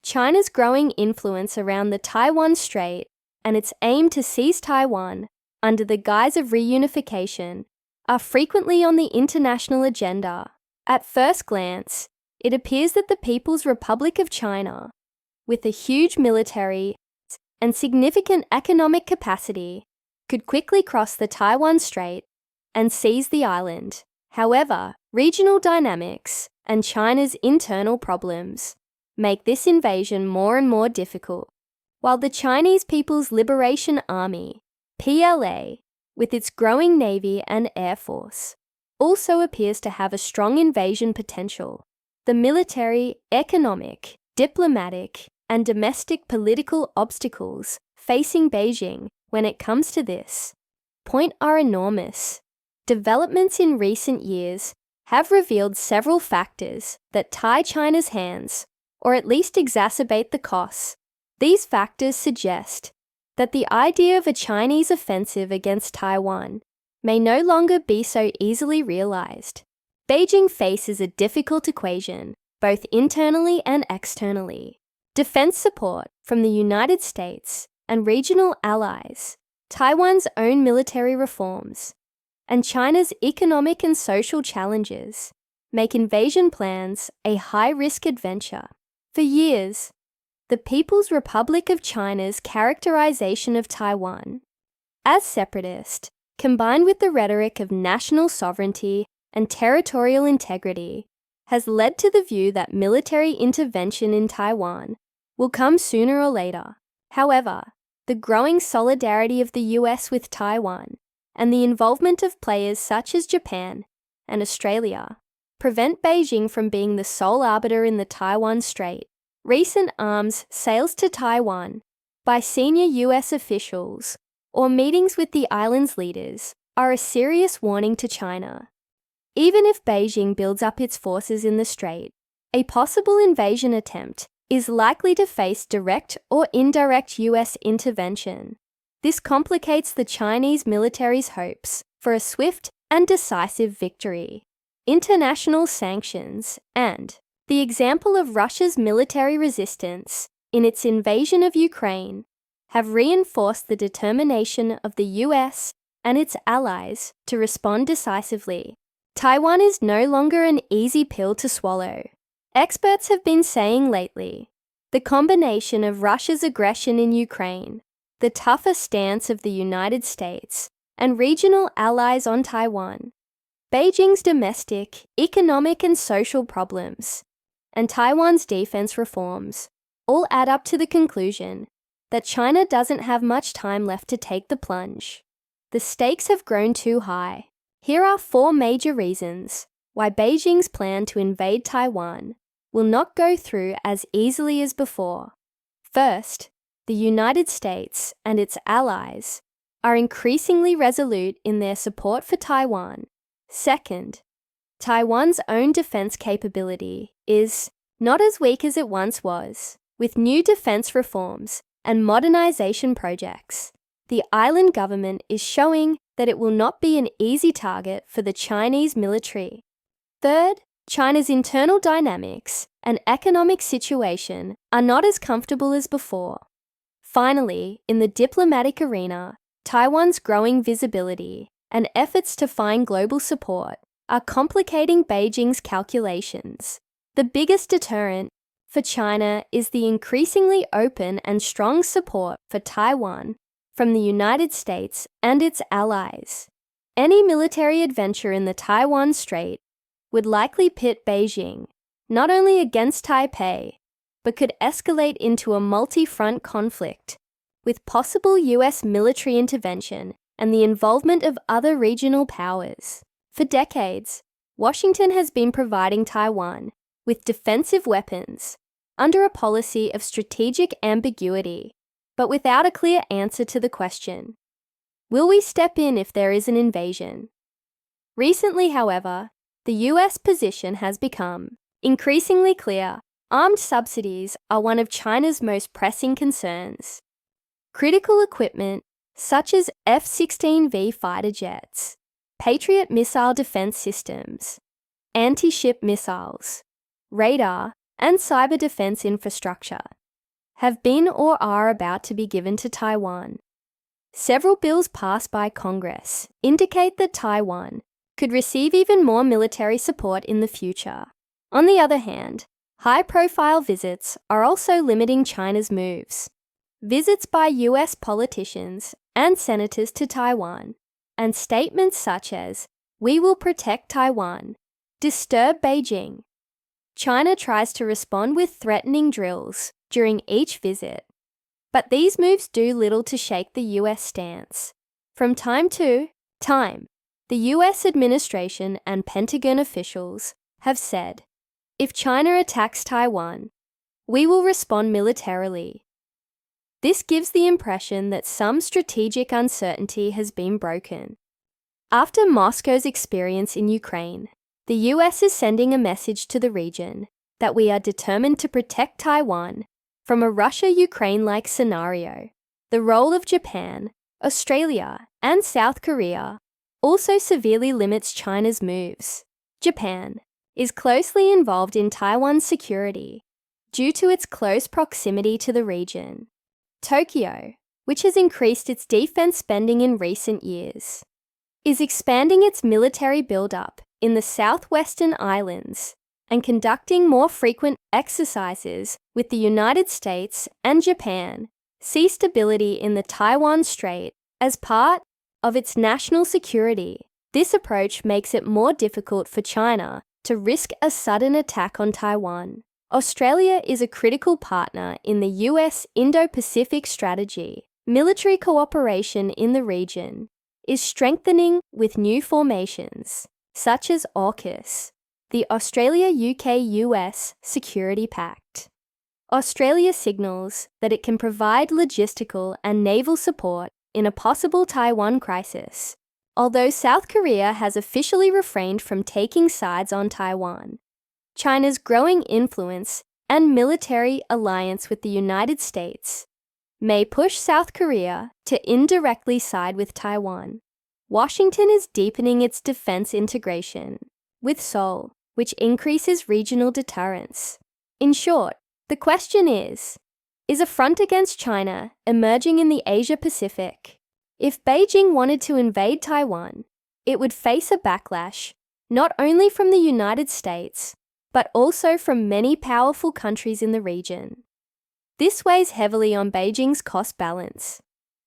China's growing influence around the Taiwan Strait and its aim to seize Taiwan under the guise of reunification are frequently on the international agenda. At first glance, it appears that the People's Republic of China, with a huge military and significant economic capacity, could quickly cross the Taiwan Strait and seize the island. However, regional dynamics and China's internal problems make this invasion more and more difficult. While the Chinese People's Liberation Army, PLA, with its growing navy and air force, also appears to have a strong invasion potential, the military, economic, diplomatic, and domestic political obstacles facing Beijing when it comes to this point are enormous. Developments in recent years have revealed several factors that tie China's hands, or at least exacerbate the costs. These factors suggest that the idea of a Chinese offensive against Taiwan may no longer be so easily realized. Beijing faces a difficult equation, both internally and externally. Defense support from the United States and regional allies, Taiwan's own military reforms, and China's economic and social challenges make invasion plans a high-risk adventure. For years, the People's Republic of China's characterization of Taiwan as separatist, combined with the rhetoric of national sovereignty and territorial integrity, has led to the view that military intervention in Taiwan will come sooner or later. However, the growing solidarity of the US with Taiwan and the involvement of players such as Japan and Australia prevent Beijing from being the sole arbiter in the Taiwan Strait. Recent arms sales to Taiwan by senior US officials or meetings with the island's leaders are a serious warning to China. Even if Beijing builds up its forces in the strait, a possible invasion attempt is likely to face direct or indirect US intervention. This complicates the Chinese military's hopes for a swift and decisive victory. International sanctions and the example of Russia's military resistance in its invasion of Ukraine have reinforced the determination of the US and its allies to respond decisively. Taiwan is no longer an easy pill to swallow. Experts have been saying lately, the combination of Russia's aggression in Ukraine, the tougher stance of the United States, and regional allies on Taiwan, Beijing's domestic, economic, and social problems, and Taiwan's defense reforms all add up to the conclusion that China doesn't have much time left to take the plunge. The stakes have grown too high. Here are 4 major reasons why Beijing's plan to invade Taiwan will not go through as easily as before. First, the United States and its allies are increasingly resolute in their support for Taiwan. Second, Taiwan's own defense capability is not as weak as it once was. With new defense reforms and modernization projects, the island government is showing that it will not be an easy target for the Chinese military. Third, China's internal dynamics and economic situation are not as comfortable as before. Finally, in the diplomatic arena, Taiwan's growing visibility and efforts to find global support are complicating Beijing's calculations. The biggest deterrent for China is the increasingly open and strong support for Taiwan from the United States and its allies. Any military adventure in the Taiwan Strait would likely pit Beijing not only against Taipei, but could escalate into a multi-front conflict with possible US military intervention and the involvement of other regional powers. For decades, Washington has been providing Taiwan with defensive weapons under a policy of strategic ambiguity, but without a clear answer to the question, will we step in if there is an invasion? Recently, however, the US position has become increasingly clear. Armed subsidies are one of China's most pressing concerns. Critical equipment, such as F-16V fighter jets, Patriot missile defense systems, anti-ship missiles, radar, and cyber defense infrastructure have been or are about to be given to Taiwan. Several bills passed by Congress indicate that Taiwan could receive even more military support in the future. On the other hand, high-profile visits are also limiting China's moves. Visits by US politicians and senators to Taiwan, and statements such as, "We will protect Taiwan," disturb Beijing. China tries to respond with threatening drills during each visit, but these moves do little to shake the US stance. From time to time, the US administration and Pentagon officials have said, "If China attacks Taiwan, we will respond militarily." This gives the impression that some strategic uncertainty has been broken. After Moscow's experience in Ukraine, the US is sending a message to the region that we are determined to protect Taiwan from a Russia-Ukraine-like scenario. The role of Japan, Australia, and South Korea also severely limits China's moves. Japan is closely involved in Taiwan's security due to its close proximity to the region. Tokyo, which has increased its defense spending in recent years, is expanding its military buildup in the southwestern islands and conducting more frequent exercises with the United States and Japan see stability in the Taiwan Strait as part of its national security. This approach makes it more difficult for China to risk a sudden attack on Taiwan. Australia is a critical partner in the US Indo-Pacific strategy. Military cooperation in the region is strengthening with new formations, such as AUKUS, the Australia-UK-US Security Pact. Australia signals that it can provide logistical and naval support in a possible Taiwan crisis, although South Korea has officially refrained from taking sides on Taiwan. China's growing influence and military alliance with the United States may push South Korea to indirectly side with Taiwan. Washington is deepening its defense integration with Seoul, which increases regional deterrence. In short, the question is a front against China emerging in the Asia-Pacific? If Beijing wanted to invade Taiwan, it would face a backlash not only from the United States, but also from many powerful countries in the region. This weighs heavily on Beijing's cost balance.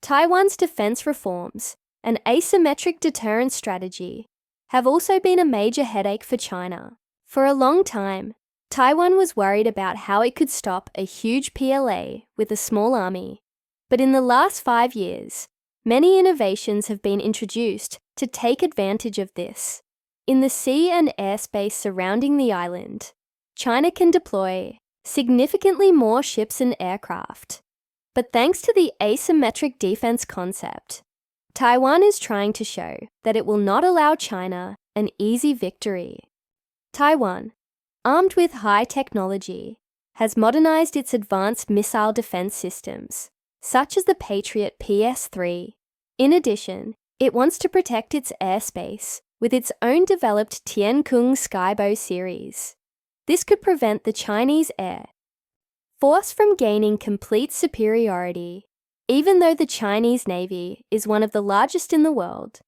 Taiwan's defense reforms and asymmetric deterrence strategy have also been a major headache for China. For a long time, Taiwan was worried about how it could stop a huge PLA with a small army. But in the last 5 years, many innovations have been introduced to take advantage of this. In the sea and airspace surrounding the island, China can deploy significantly more ships and aircraft. But thanks to the asymmetric defense concept, Taiwan is trying to show that it will not allow China an easy victory. Taiwan, armed with high technology, has modernized its advanced missile defense systems, such as the Patriot PS-3. In addition, it wants to protect its airspace with its own developed Tiankung Skybow series. This could prevent the Chinese air force from gaining complete superiority. Even though the Chinese Navy is one of the largest in the world,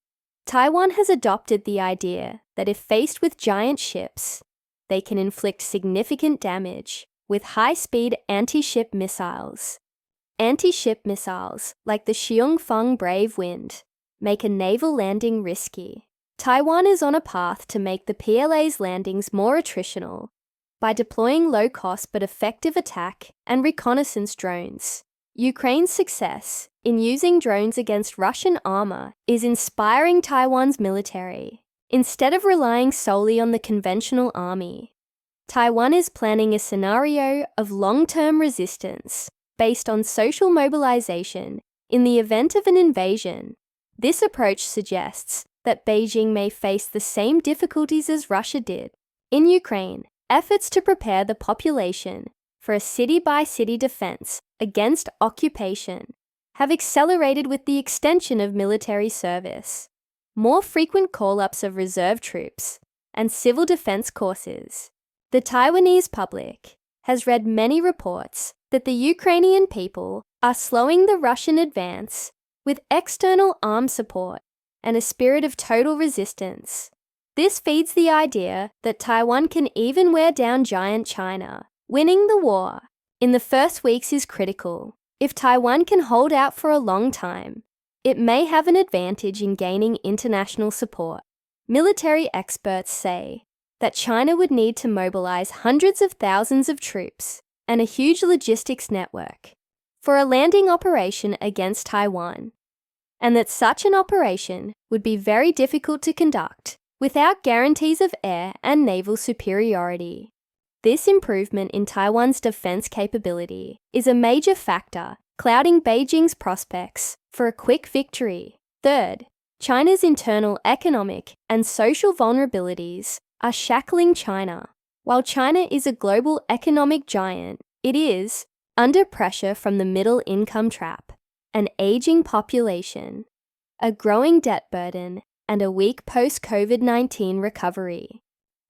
Taiwan has adopted the idea that if faced with giant ships, they can inflict significant damage with high-speed anti-ship missiles. Anti-ship missiles, like the Xiongfeng Brave Wind, make a naval landing risky. Taiwan is on a path to make the PLA's landings more attritional by deploying low-cost but effective attack and reconnaissance drones. Ukraine's success in using drones against Russian armor is inspiring Taiwan's military. Instead of relying solely on the conventional army, Taiwan is planning a scenario of long-term resistance based on social mobilization in the event of an invasion. This approach suggests that Beijing may face the same difficulties as Russia did. In Ukraine, efforts to prepare the population for a city-by-city defense against occupation have accelerated with the extension of military service, more frequent call-ups of reserve troops, and civil defense courses. The Taiwanese public has read many reports that the Ukrainian people are slowing the Russian advance with external arms support and a spirit of total resistance. This feeds the idea that Taiwan can even wear down giant China. Winning the war in the first weeks is critical. If Taiwan can hold out for a long time, it may have an advantage in gaining international support. Military experts say that China would need to mobilize hundreds of thousands of troops and a huge logistics network for a landing operation against Taiwan, and that such an operation would be very difficult to conduct without guarantees of air and naval superiority. This improvement in Taiwan's defense capability is a major factor clouding Beijing's prospects for a quick victory. Third, China's internal economic and social vulnerabilities are shackling China. While China is a global economic giant, it is under pressure from the middle income trap, an aging population, a growing debt burden, and a weak post-COVID-19 recovery.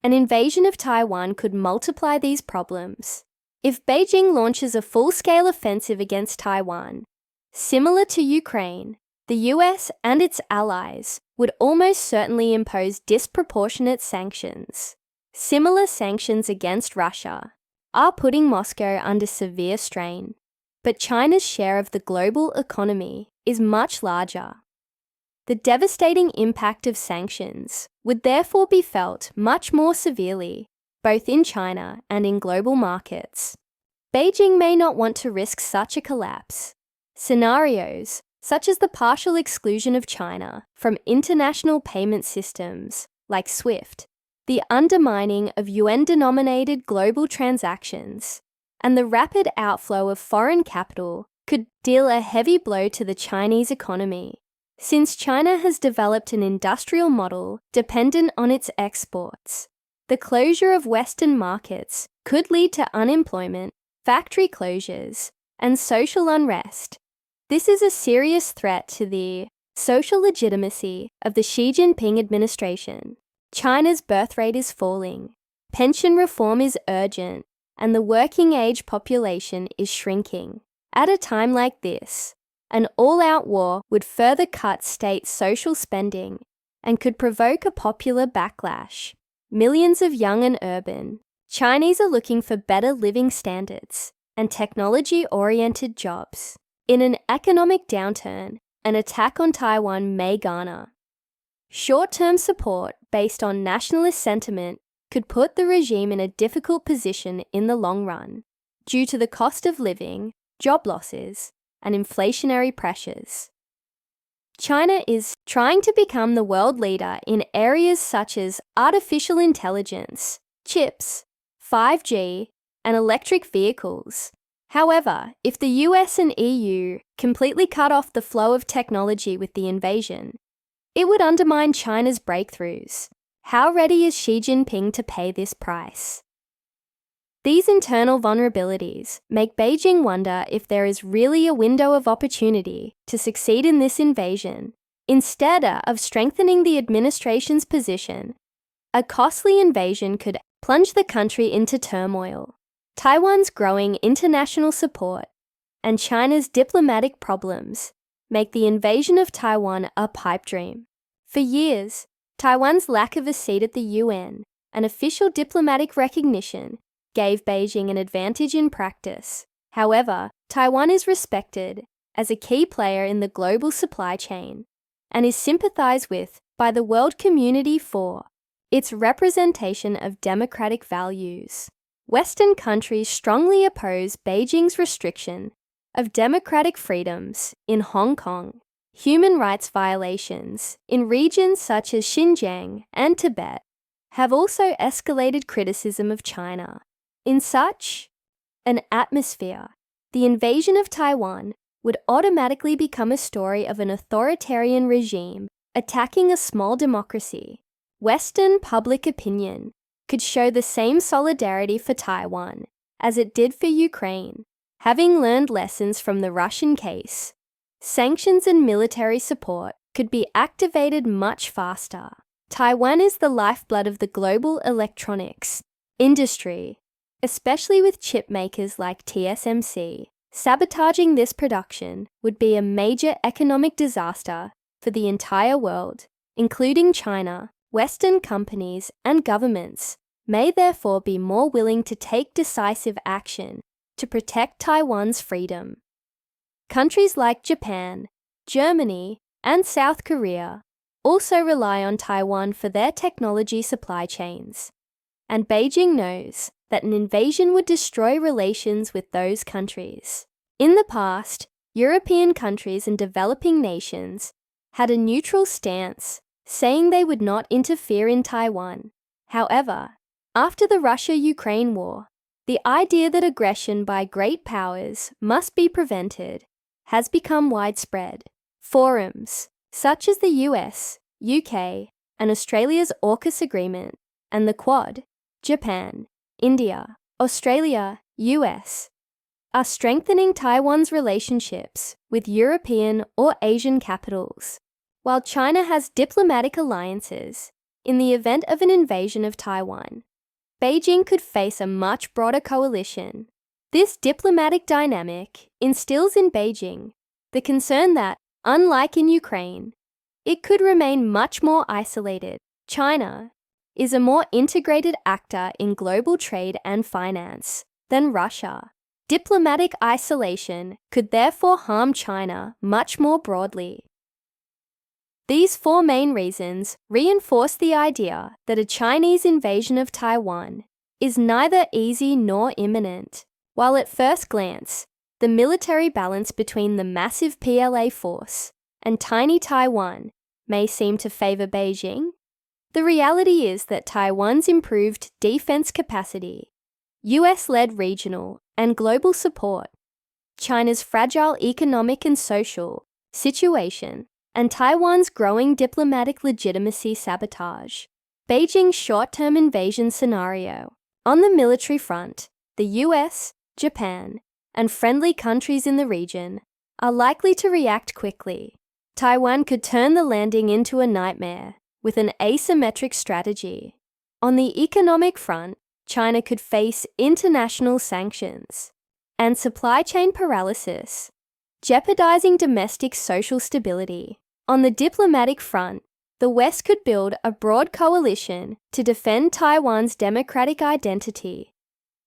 An invasion of Taiwan could multiply these problems. If Beijing launches a full-scale offensive against Taiwan, similar to Ukraine, the US and its allies would almost certainly impose disproportionate sanctions. Similar sanctions against Russia are putting Moscow under severe strain, but China's share of the global economy is much larger. The devastating impact of sanctions would therefore be felt much more severely, both in China and in global markets. Beijing may not want to risk such a collapse. Scenarios such as the partial exclusion of China from international payment systems like SWIFT, the undermining of UN-denominated global transactions, and the rapid outflow of foreign capital could deal a heavy blow to the Chinese economy. Since China has developed an industrial model dependent on its exports, the closure of Western markets could lead to unemployment, factory closures, and social unrest. This is a serious threat to the social legitimacy of the Xi Jinping administration. China's birth rate is falling, pension reform is urgent, and the working-age population is shrinking. At a time like this, an all-out war would further cut state social spending and could provoke a popular backlash. Millions of young and urban Chinese are looking for better living standards and technology-oriented jobs. In an economic downturn, an attack on Taiwan may garner short-term support based on nationalist sentiment could put the regime in a difficult position in the long run due to the cost of living, job losses, and inflationary pressures. China is trying to become the world leader in areas such as artificial intelligence, chips, 5G, and electric vehicles. However, if the US and EU completely cut off the flow of technology with the invasion, it would undermine China's breakthroughs. How ready is Xi Jinping to pay this price? These internal vulnerabilities make Beijing wonder if there is really a window of opportunity to succeed in this invasion. Instead of strengthening the administration's position, a costly invasion could plunge the country into turmoil. Taiwan's growing international support and China's diplomatic problems make the invasion of Taiwan a pipe dream. For years, Taiwan's lack of a seat at the UN and official diplomatic recognition gave Beijing an advantage in practice. However, Taiwan is respected as a key player in the global supply chain and is sympathized with by the world community for its representation of democratic values. Western countries strongly oppose Beijing's restriction of democratic freedoms in Hong Kong, human rights violations in regions such as Xinjiang and Tibet have also escalated criticism of China. In such an atmosphere, the invasion of Taiwan would automatically become a story of an authoritarian regime attacking a small democracy. Western public opinion could show the same solidarity for Taiwan as it did for Ukraine. Having learned lessons from the Russian case, sanctions and military support could be activated much faster. Taiwan is the lifeblood of the global electronics industry, especially with chip makers like TSMC. Sabotaging this production would be a major economic disaster for the entire world, including China. Western companies and governments may therefore be more willing to take decisive action to protect Taiwan's freedom. Countries like Japan, Germany, and South Korea also rely on Taiwan for their technology supply chains, and Beijing knows that an invasion would destroy relations with those countries. In the past, European countries and developing nations had a neutral stance, saying they would not interfere in Taiwan. However, after the Russia-Ukraine war, the idea that aggression by great powers must be prevented has become widespread. Forums, such as the US, UK, and Australia's AUKUS agreement, and the Quad, Japan, India, Australia, US, are strengthening Taiwan's relationships with European or Asian capitals, while China has diplomatic alliances. In the event of an invasion of Taiwan, Beijing could face a much broader coalition. This diplomatic dynamic instills in Beijing the concern that, unlike in Ukraine, it could remain much more isolated. China is a more integrated actor in global trade and finance than Russia. Diplomatic isolation could therefore harm China much more broadly. These four main reasons reinforce the idea that a Chinese invasion of Taiwan is neither easy nor imminent. While at first glance, the military balance between the massive PLA force and tiny Taiwan may seem to favor Beijing, the reality is that Taiwan's improved defense capacity, US-led regional and global support, China's fragile economic and social situation, and Taiwan's growing diplomatic legitimacy sabotage Beijing's short-term invasion scenario. On the military front, the US, Japan, and friendly countries in the region are likely to react quickly. Taiwan could turn the landing into a nightmare with an asymmetric strategy. On the economic front, China could face international sanctions and supply chain paralysis, jeopardizing domestic social stability. On the diplomatic front, the West could build a broad coalition to defend Taiwan's democratic identity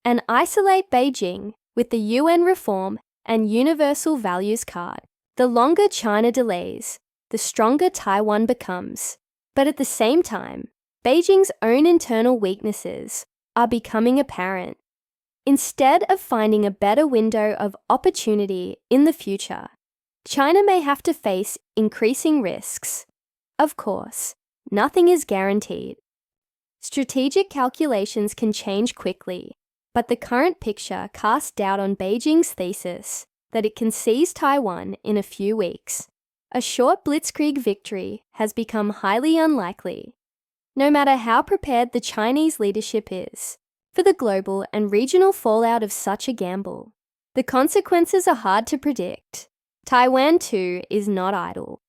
and isolate Beijing with the UN reform and universal values card. The longer China delays, the stronger Taiwan becomes. But at the same time, Beijing's own internal weaknesses are becoming apparent. Instead of finding a better window of opportunity in the future, China may have to face increasing risks. Of course, nothing is guaranteed. Strategic calculations can change quickly, but the current picture casts doubt on Beijing's thesis that it can seize Taiwan in a few weeks. A short blitzkrieg victory has become highly unlikely, no matter how prepared the Chinese leadership is for the global and regional fallout of such a gamble. The consequences are hard to predict. Taiwan, too, is not idle.